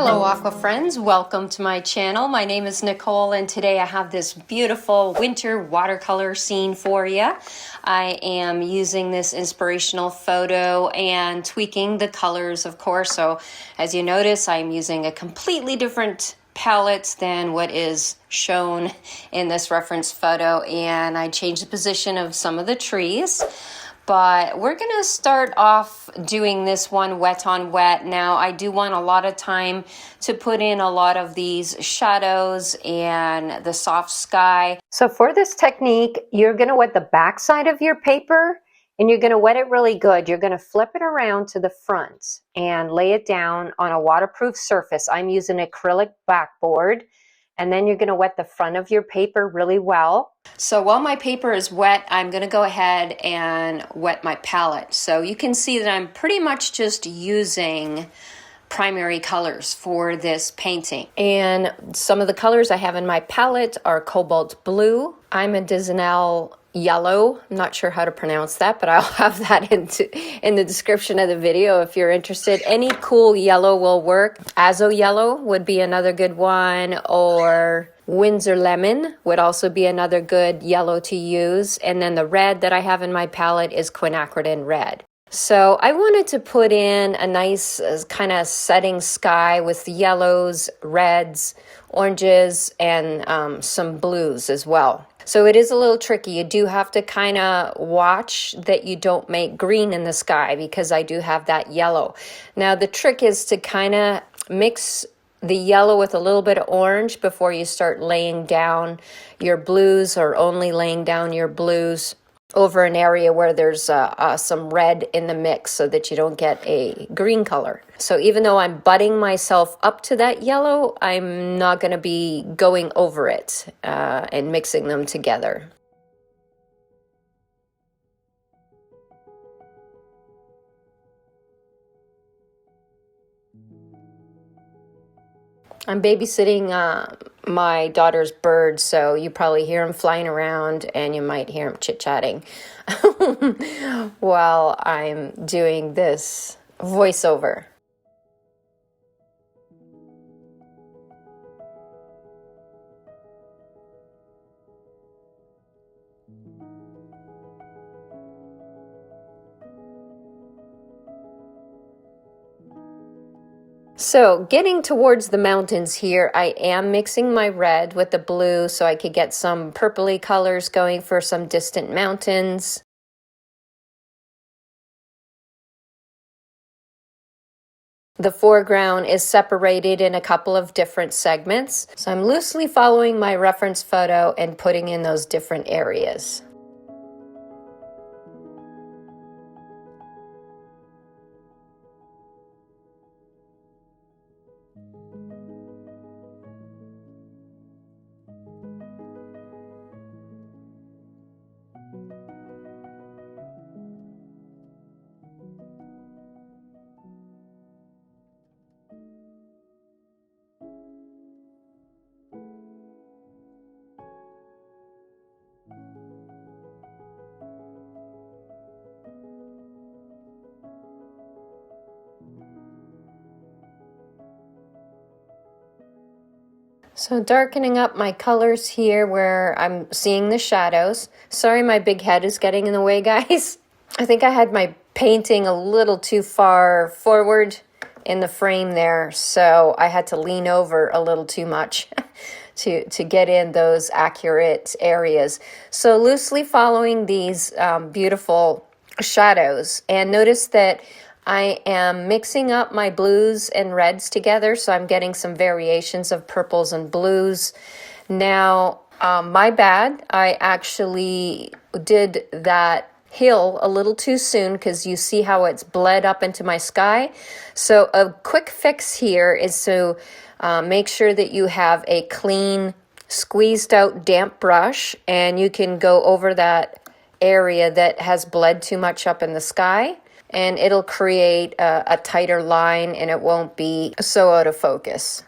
Hello aqua friends, welcome to my channel. My name is Nicole and today I have this beautiful winter watercolor scene for you. I am using this inspirational photo and tweaking the colors, of course. So as you notice, I'm using a completely different palette than what is shown in this reference photo, and I changed the position of some of the trees. But we're going to start off doing this one wet on wet. Now, I do want a lot of time to put in a lot of these shadows and the soft sky. So for this technique, you're going to wet the back side of your paper and you're going to wet it really good. You're going to flip it around to the front and lay it down on a waterproof surface. I'm using acrylic backboard. And then you're going to wet the front of your paper really well. So while my paper is wet, I'm going to go ahead and wet my palette. So you can see that I'm pretty much just using primary colors for this painting. And some of the colors I have in my palette are cobalt blue. I'm a Disney yellow. I'm not sure how to pronounce that, but I'll have that in the description of the video if you're interested. Any cool yellow will work. Azo yellow would be another good one, or Windsor lemon would also be another good yellow to use. And then the red that I have in my palette is quinacridone red. So I wanted to put in a nice kind of setting sky with yellows, reds, oranges, and some blues as well. So it is a little tricky. You do have to kind of watch that you don't make green in the sky because I do have that yellow. Now the trick is to kind of mix the yellow with a little bit of orange before you start laying down your blues, or only laying down your blues over an area where there's some red in the mix so that you don't get a green color. So even though I'm butting myself up to that yellow, I'm not going to be going over it and mixing them together. I'm babysitting my daughter's birds, so you probably hear them flying around and you might hear them chit-chatting while I'm doing this voiceover. So getting towards the mountains here, I am mixing my red with the blue so I could get some purpley colors going for some distant mountains. The foreground is separated in a couple of different segments. So I'm loosely following my reference photo and putting in those different areas. So darkening up my colors here where I'm seeing the shadows. Sorry, my big head is getting in the way, guys. I think I had my painting a little too far forward in the frame there, so I had to lean over a little too much to get in those accurate areas. So loosely following these beautiful shadows, and notice that I am mixing up my blues and reds together, so I'm getting some variations of purples and blues. Now, my bad, I actually did that hill a little too soon because you see how it's bled up into my sky. So a quick fix here is to make sure that you have a clean, squeezed out damp brush, and you can go over that area that has bled too much up in the sky. And it'll create a tighter line and it won't be so out of focus.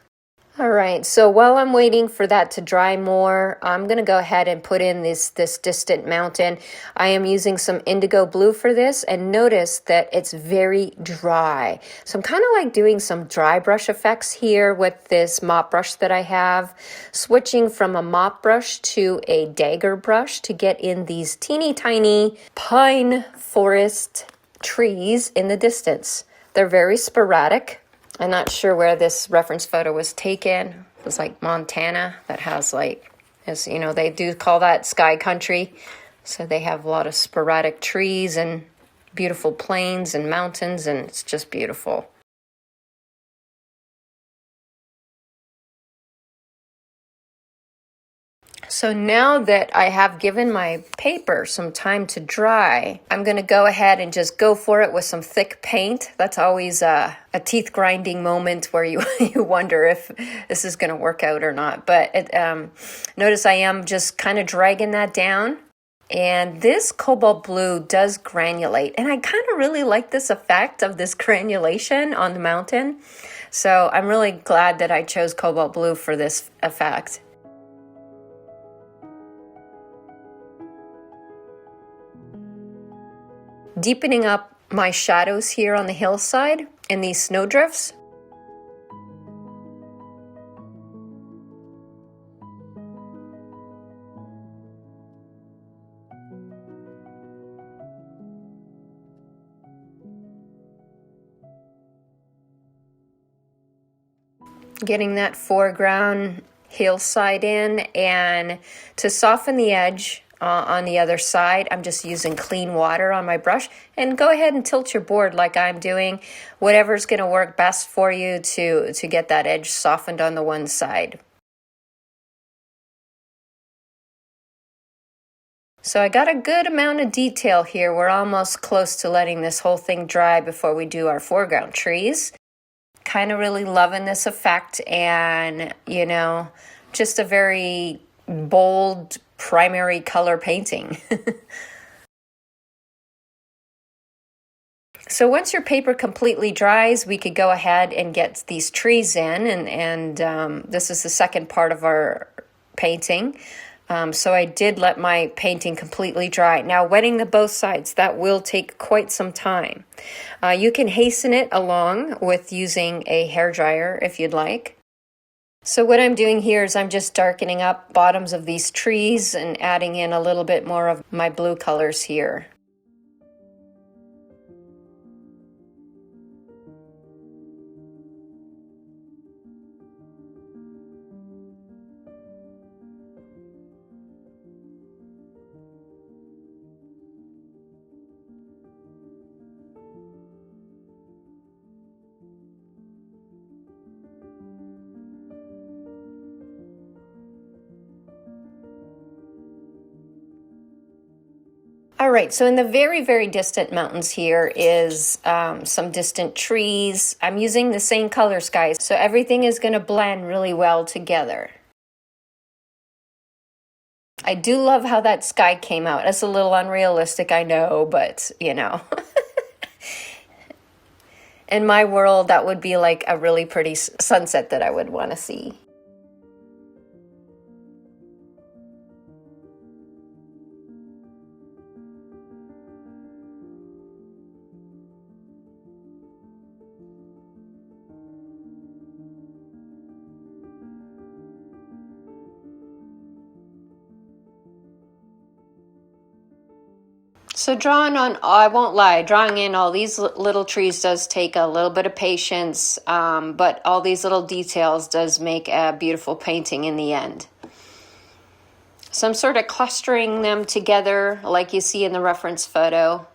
All right, so while I'm waiting for that to dry more, I'm gonna go ahead and put in this distant mountain. I am using some indigo blue for this, and notice that it's very dry. So I'm kind of like doing some dry brush effects here with this mop brush that I have, switching from a mop brush to a dagger brush to get in these teeny tiny pine forest trees in the distance. They're very sporadic. I'm not sure where this reference photo was taken. It was like Montana that has like, as you know, they do call that sky country. So they have a lot of sporadic trees and beautiful plains and mountains, and it's just beautiful. So now that I have given my paper some time to dry, I'm going to go ahead and just go for it with some thick paint. That's always a teeth grinding moment where you wonder if this is going to work out or not. But notice I am just kind of dragging that down. And this cobalt blue does granulate. And I kind of really like this effect of this granulation on the mountain. So I'm really glad that I chose cobalt blue for this effect. Deepening up my shadows here on the hillside in these snowdrifts. Getting that foreground hillside in, and to soften the edge on the other side, I'm just using clean water on my brush. And go ahead and tilt your board like I'm doing. Whatever's going to work best for you to get that edge softened on the one side. So I got a good amount of detail here. We're almost close to letting this whole thing dry before we do our foreground trees. Kind of really loving this effect, and you know, just a very bold primary color painting. So once your paper completely dries, we could go ahead and get these trees in, and this is the second part of our painting. So I did let my painting completely dry. Now, wetting the both sides, that will take quite some time. You can hasten it along with using a hairdryer if you'd like. So what I'm doing here is I'm just darkening up bottoms of these trees and adding in a little bit more of my blue colors here. All right, so in the very, very distant mountains here is some distant trees. I'm using the same colors, guys, so everything is going to blend really well together. I do love how that sky came out. It's a little unrealistic, I know, but, you know. In my world, that would be like a really pretty sunset that I would want to see. So drawing on, I won't lie, drawing in all these little trees does take a little bit of patience, but all these little details does make a beautiful painting in the end. So I'm sort of clustering them together like you see in the reference photo.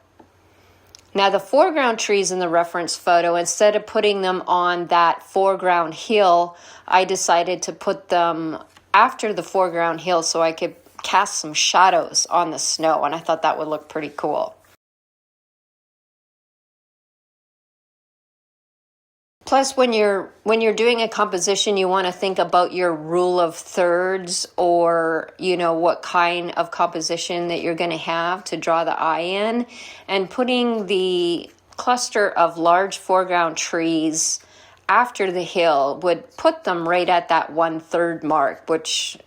Now the foreground trees in the reference photo, instead of putting them on that foreground hill, I decided to put them after the foreground hill so I could cast some shadows on the snow, and I thought that would look pretty cool. Plus, when you're doing a composition, you want to think about your rule of thirds, or you know what kind of composition that you're going to have to draw the eye in, and putting the cluster of large foreground trees after the hill would put them right at that 1/3 mark, which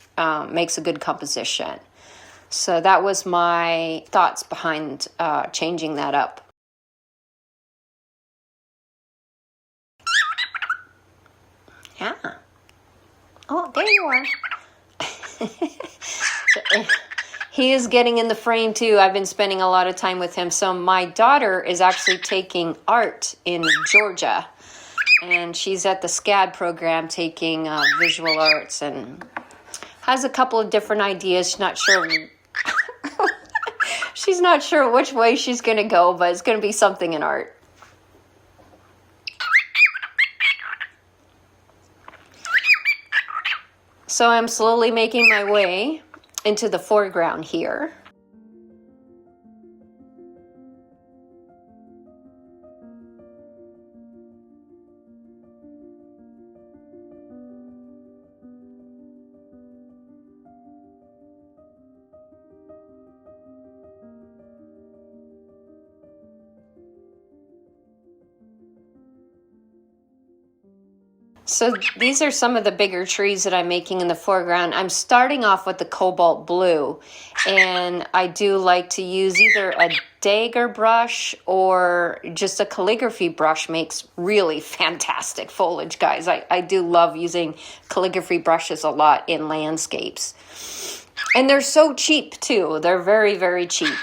makes a good composition. So that was my thoughts behind changing that up. Yeah. Oh, there you are. He is getting in the frame too. I've been spending a lot of time with him. So my daughter is actually taking art in Georgia, and she's at the SCAD program taking visual arts, and has a couple of different ideas. She's not sure. She's not sure which way she's going to go, but it's going to be something in art. So I'm slowly making my way into the foreground here. So these are some of the bigger trees that I'm making in the foreground. I'm starting off with the cobalt blue, and I do like to use either a dagger brush or just a calligraphy brush. Makes really fantastic foliage, guys. I do love using calligraphy brushes a lot in landscapes. And they're so cheap too. They're very, very cheap.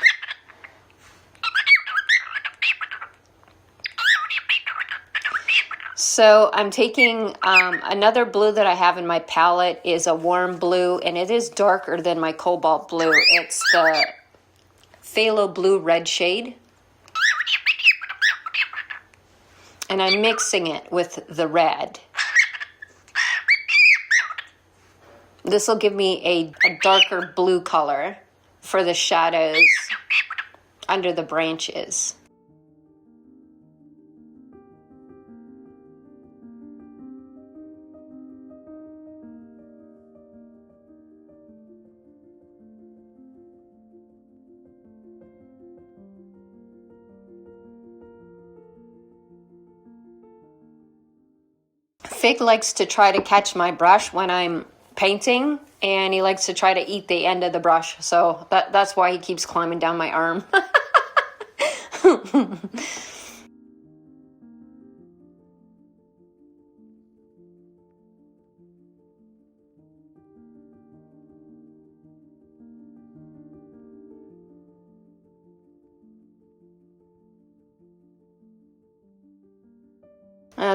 So I'm taking another blue that I have in my palette is a warm blue, and it is darker than my cobalt blue. It's the phthalo blue red shade. And I'm mixing it with the red. This will give me a darker blue color for the shadows under the branches. Fig likes to try to catch my brush when I'm painting, and he likes to try to eat the end of the brush. So that's why he keeps climbing down my arm.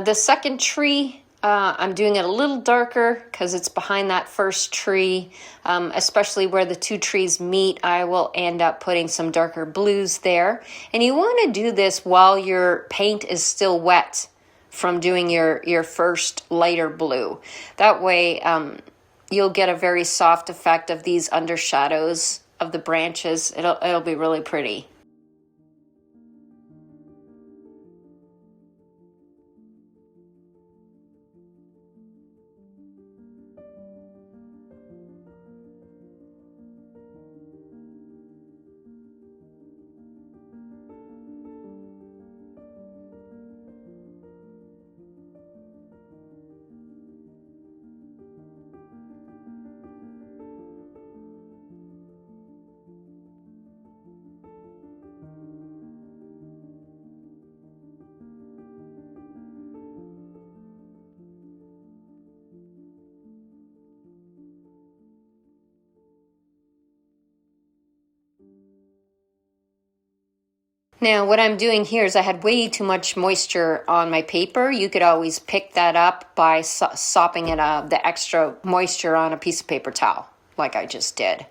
The second tree, I'm doing it a little darker because it's behind that first tree, especially where the two trees meet. I will end up putting some darker blues there. And you want to do this while your paint is still wet from doing your first lighter blue. That way you'll get a very soft effect of these undershadows of the branches. It'll be really pretty. Now, what I'm doing here is I had way too much moisture on my paper. You could always pick that up by sopping it the extra moisture on a piece of paper towel, like I just did.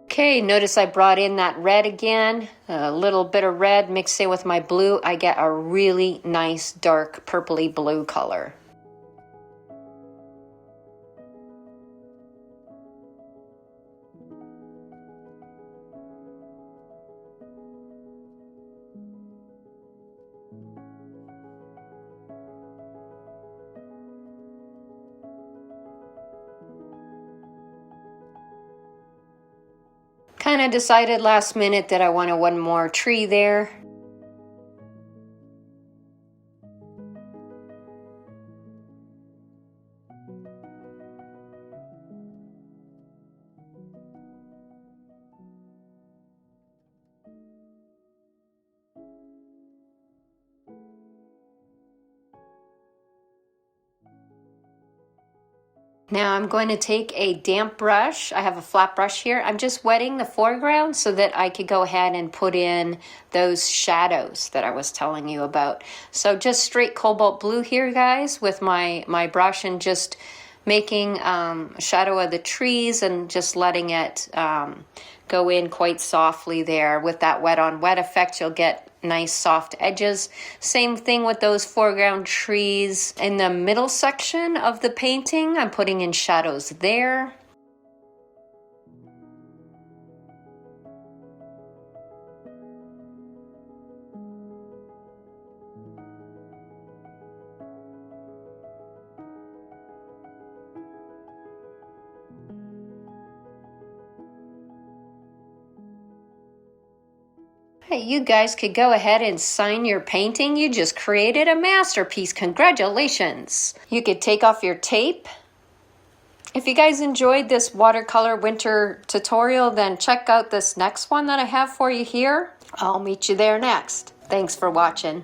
Okay, notice I brought in that red again, a little bit of red mixed in with my blue. I get a really nice dark purpley blue color. kind of decided last minute that I wanted one more tree there. Now I'm going to take a damp brush. I have a flat brush here. I'm just wetting the foreground so that I could go ahead and put in those shadows that I was telling you about. So just straight cobalt blue here, guys, with my brush, and just making a shadow of the trees and just letting it go in quite softly there. With that wet on wet effect, you'll get nice soft edges. Same thing with those foreground trees. In the middle section of the painting, I'm putting in shadows there. Hey, you guys could go ahead and sign your painting. You just created a masterpiece. Congratulations. You could take off your tape. If you guys enjoyed this watercolor winter tutorial, then check out this next one that I have for you here. I'll meet you there next. Thanks for watching.